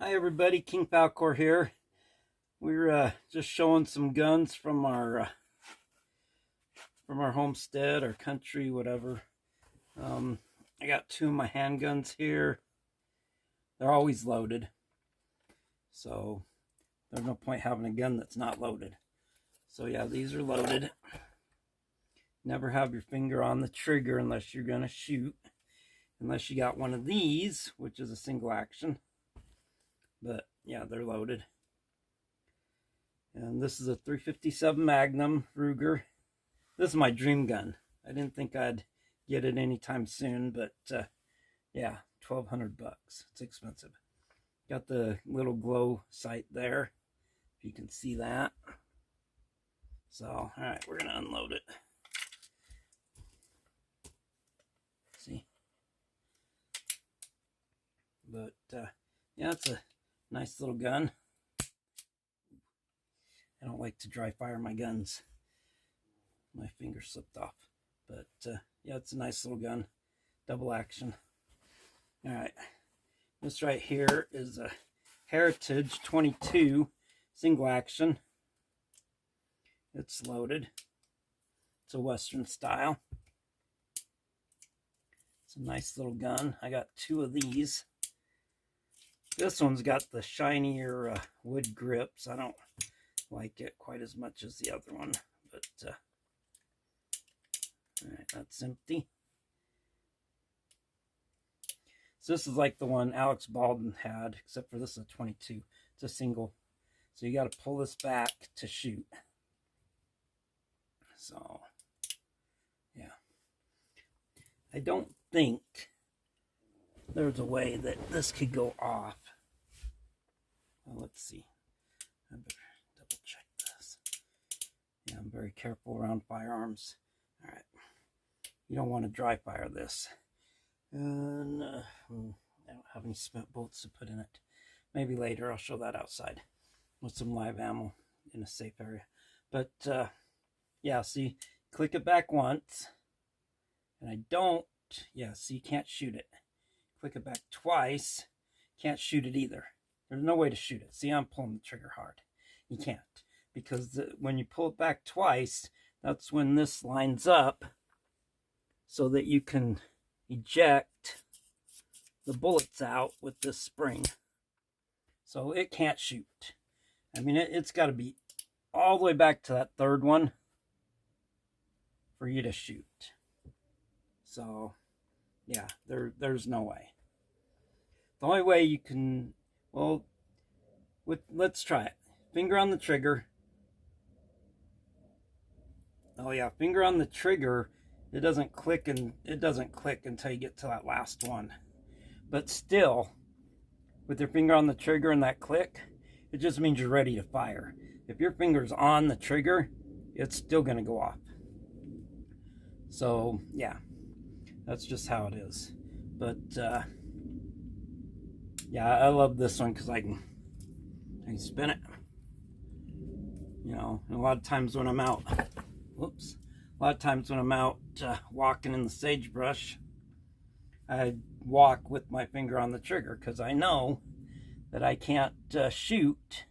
Hi everybody, King Falcor here. We're just showing some guns from our homestead, our country, whatever. I got two of my handguns here. They're always loaded, so there's no point having a gun that's not loaded. So yeah, these are loaded. Never have your finger on the trigger unless you're gonna shoot, unless you got one of these, which is a single action. But yeah, they're loaded. And this is a 357 Magnum Ruger. This is my dream gun. I didn't think I'd get it anytime soon, but yeah, $1,200 bucks. It's expensive. Got the little glow sight there, if you can see that. So, all right, we're gonna unload it. See? But yeah, it's a nice little gun. I don't like to dry fire my guns. My finger slipped off. But yeah, it's a nice little gun. Double action. All right. This right here is a Heritage 22 single action. It's loaded. It's a Western style. It's a nice little gun. I got two of these. This one's got the shinier wood grips. I don't like it quite as much as the other one, but all right, that's empty. So this is like the one Alex Baldwin had, except for this is a 22. It's a single, so you got to pull this back to shoot. So yeah, I don't think there's a way that this could go off. Well, let's see. I better double check this. Yeah, I'm very careful around firearms. All right, you don't want to dry fire this. And I don't have any spent bolts to put in it. Maybe later I'll show that outside with some live ammo in a safe area. But yeah, see, click it back once, and I don't. Yeah, see, you can't shoot it. Click it back twice, can't shoot it either. There's no way to shoot it. See, I'm pulling the trigger hard. You can't, because when you pull it back twice, that's when this lines up so that you can eject the bullets out with this spring. So it can't shoot. I mean, it's got to be all the way back to that third one for you to shoot. So yeah, there's no way. The only way you can, well, let's try it. Finger on the trigger. Oh yeah, finger on the trigger. It doesn't click, and it doesn't click until you get to that last one. But still, with your finger on the trigger and that click, it just means you're ready to fire. If your finger's on the trigger, it's still gonna go off. So yeah, that's just how it is. But yeah, I love this one because I can spin it. You know, and a lot of times when I'm out, whoops, a lot of times when I'm out walking in the sagebrush, I walk with my finger on the trigger because I know that I can't shoot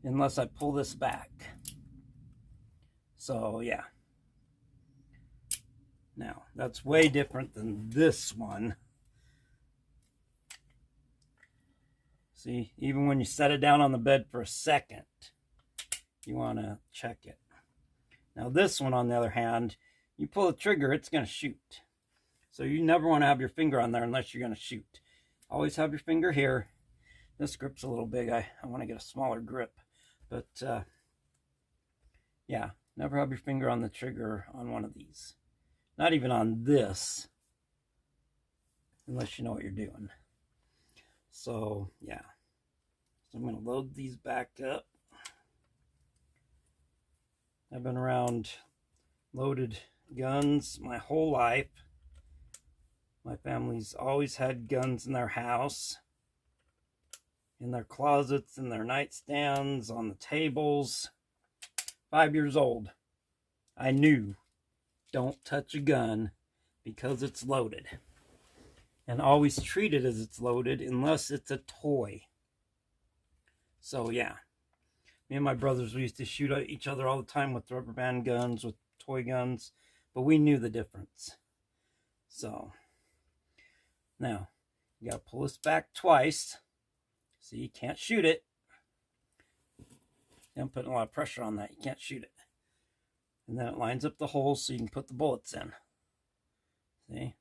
unless I pull this back. So yeah. Now, that's way different than this one. See, even when you set it down on the bed for a second, you want to check it. Now this one, on the other hand, you pull the trigger, it's going to shoot. So you never want to have your finger on there unless you're going to shoot. Always have your finger here. This grip's a little big. I want to get a smaller grip. But yeah, never have your finger on the trigger on one of these. Not even on this, unless you know what you're doing. So yeah, so I'm going to load these back up. I've been around loaded guns my whole life. My family's always had guns in their house, in their closets, in their nightstands, on the tables. 5 years old, I knew, don't touch a gun because it's loaded. and always treat it as it's loaded unless it's a toy. So yeah, me and my brothers, we used to shoot at each other all the time with rubber band guns, with toy guns, but we knew the difference. So now you gotta pull this back twice so you can't shoot it. I'm putting a lot of pressure on that. You can't shoot it. And then it lines up the holes so you can put the bullets in. See?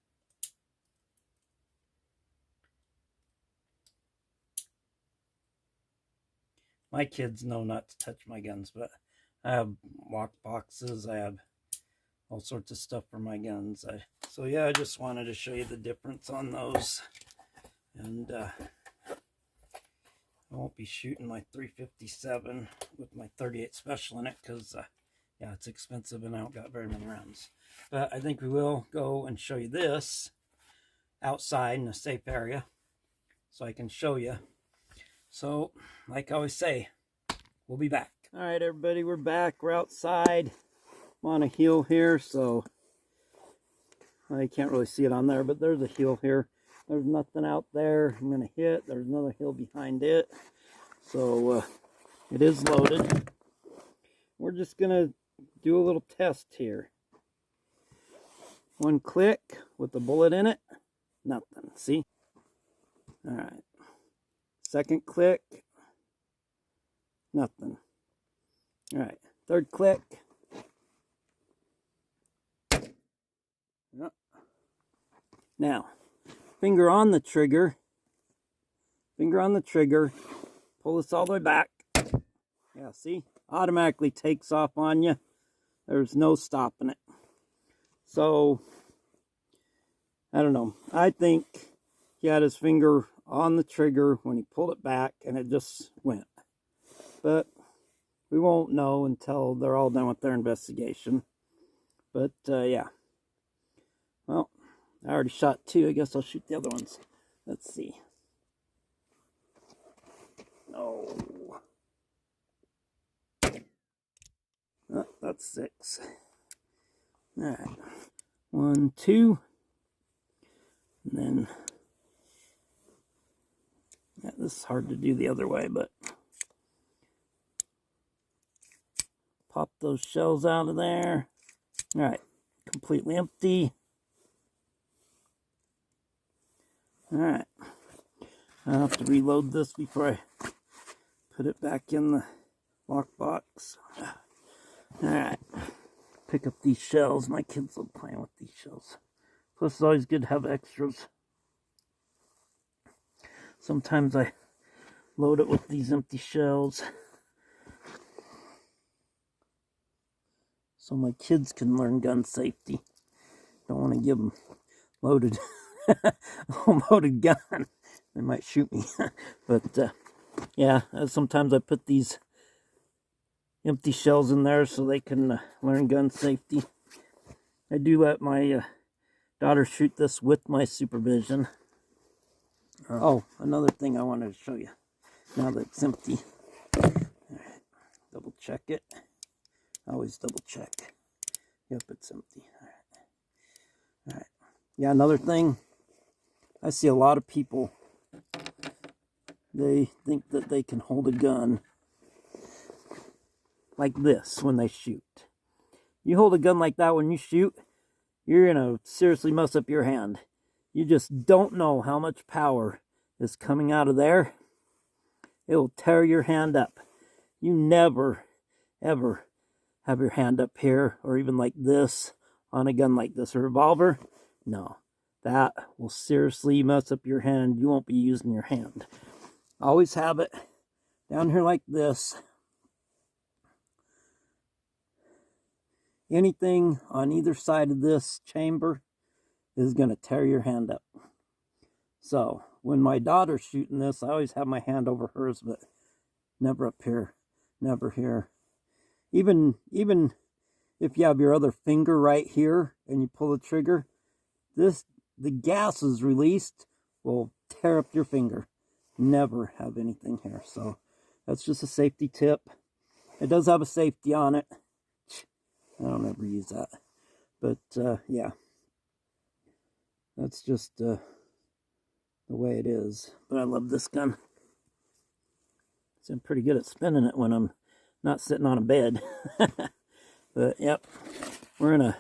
My kids know not to touch my guns, but I have lock boxes. I have all sorts of stuff for my guns. So yeah, I just wanted to show you the difference on those. And I won't be shooting my 357 with my 38 special in it because yeah, it's expensive and I don't got very many rounds. But I think we will go and show you this outside in a safe area so I can show you. So, like I always say, we'll be back. All right, everybody, we're back. We're outside. I'm on a hill here, so I can't really see it on there, but there's a hill here. There's nothing out there I'm going to hit. There's another hill behind it. So, it is loaded. We're just going to do a little test here. One click with the bullet in it. Nothing. See? All right. Second click. Nothing. All right. Third click. Yep. Now, finger on the trigger. Finger on the trigger. Pull this all the way back. Yeah, see? Automatically takes off on you. There's no stopping it. So, I don't know. I think he had his finger on the trigger when he pulled it back and it just went. But we won't know until they're all done with their investigation. But yeah. Well, I already shot two. I guess I'll shoot the other ones. Let's see. Oh. Oh, that's 6. All right. 1, 2. And then, yeah, this is hard to do the other way, but pop those shells out of there. All right, completely empty. All right, I'll have to reload this before I put it back in the lockbox. All right, pick up these shells. My kids love playing with these shells. Plus, it's always good to have extras. Sometimes I load it with these empty shells so my kids can learn gun safety. Don't want to give them loaded, a loaded gun. They might shoot me. But yeah, sometimes I put these empty shells in there so they can learn gun safety. I do let my daughter shoot this with my supervision. Oh, another thing I wanted to show you now that it's empty. All right, double check it. I always double check. Yep, it's empty. All right. Yeah, another thing. I see a lot of people, they think that they can hold a gun like this when they shoot. You hold a gun like that when you shoot, you're going to seriously mess up your hand. You just don't know how much power is coming out of there. It will tear your hand up. You never, ever have your hand up here or even like this on a gun like this, a revolver. No, that will seriously mess up your hand. You won't be using your hand. Always have it down here like this. Anything on either side of this chamber is going to tear your hand up. So when my daughter's shooting this, I always have my hand over hers, but never up here, never here. Even if you have your other finger right here and you pull the trigger, the gases released will tear up your finger. Never have anything here. So that's just a safety tip. It does have a safety on it. I don't ever use that. But yeah. That's just the way it is. But I love this gun. So I'm pretty good at spinning it when I'm not sitting on a bed. But yep, we're gonna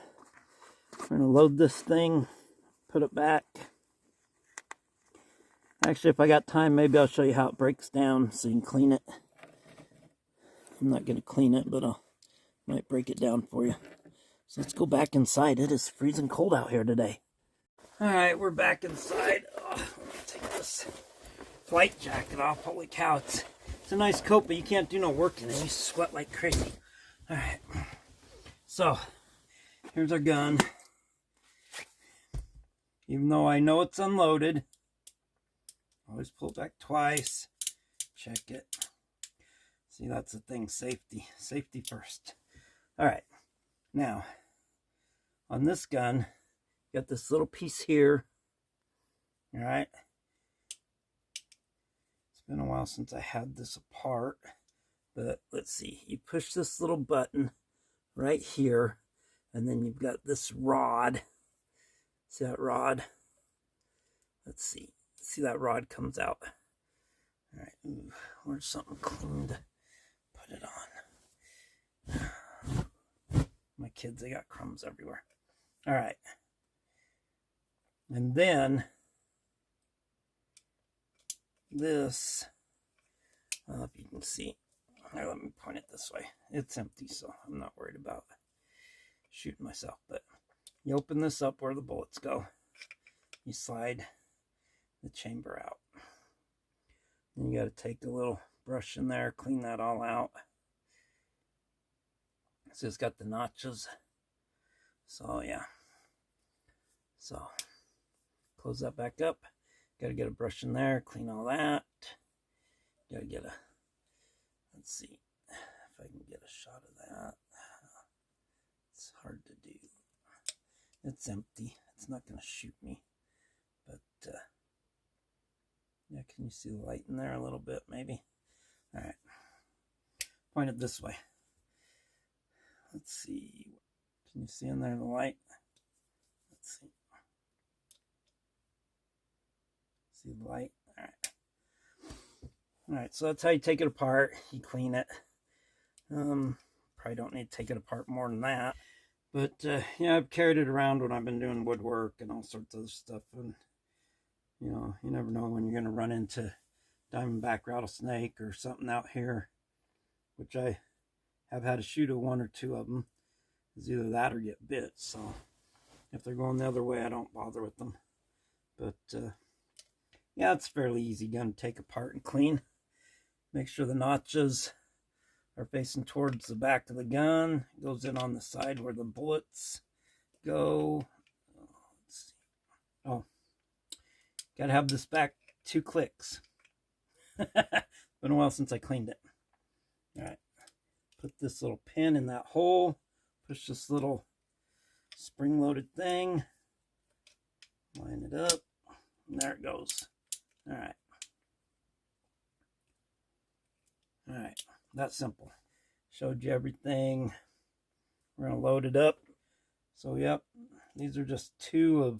load this thing, put it back. Actually, if I got time, maybe I'll show you how it breaks down so you can clean it. I'm not gonna clean it, but I might break it down for you. So let's go back inside. It is freezing cold out here today. All right, we're back inside. Oh, let me take this flight jacket off. Holy cow, it's a nice coat, but you can't do no work in it. You sweat like crazy. All right, so here's our gun. Even though I know it's unloaded, always pull it back twice. Check it. See, that's the thing, safety. Safety first. All right, now on this gun, you got this little piece here. All right. It's been a while since I had this apart, but let's see. You push this little button right here, and then you've got this rod. See that rod? Let's see. See that rod comes out. All right. Ooh, where's something clean to put it on? My kids, they got crumbs everywhere. All right. And then this, if you can see, here, let me point it this way. It's empty, so I'm not worried about shooting myself. But you open this up where the bullets go. You slide the chamber out. Then you got to take a little brush in there, clean that all out. So it's got the notches. So yeah. So close that back up. Got to get a brush in there, clean all that. Got to get a, let's see if I can get a shot of that. It's hard to do. It's empty. It's not going to shoot me. But, yeah, can you see the light in there a little bit, maybe? All right. Point it this way. Let's see. Can you see in there the light? Let's see. See the light? All right. All right, so that's how you take it apart. You clean it. Probably don't need to take it apart more than that. But, yeah, I've carried it around when I've been doing woodwork and all sorts of stuff. And, you know, you never know when you're going to run into diamondback rattlesnake or something out here, which I have had to shoot one or two of them. It's either that or get bit. So if they're going the other way, I don't bother with them. But, yeah, it's fairly easy gun to take apart and clean. Make sure the notches are facing towards the back of the gun. It goes in on the side where the bullets go. Let's see. Oh, gotta have this back 2 clicks. Been a while since I cleaned it. All right, put this little pin in that hole. Push this little spring-loaded thing. Line it up. And there it goes. All right. All right. That's simple. Showed you everything. We're going to load it up. So, yep. These are just 2 of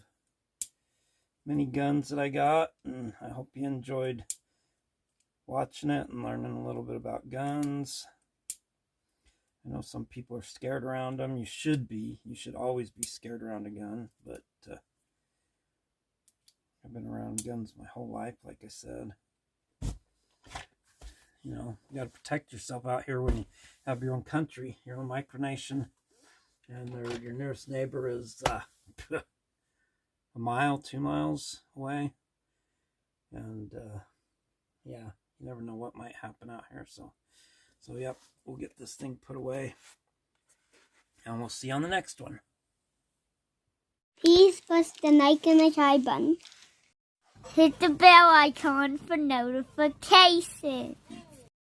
many guns that I got. And I hope you enjoyed watching it and learning a little bit about guns. I know some people are scared around them. You should be. You should always be scared around a gun. But I've been around guns my whole life, like I said. You know, you got to protect yourself out here when you have your own country, your own micronation. And your nearest neighbor is a mile, 2 miles away. And, yeah, you never know what might happen out here. So, yep, we'll get this thing put away. And we'll see you on the next one. Please press the like and the subscribe button. Hit the bell icon for notifications.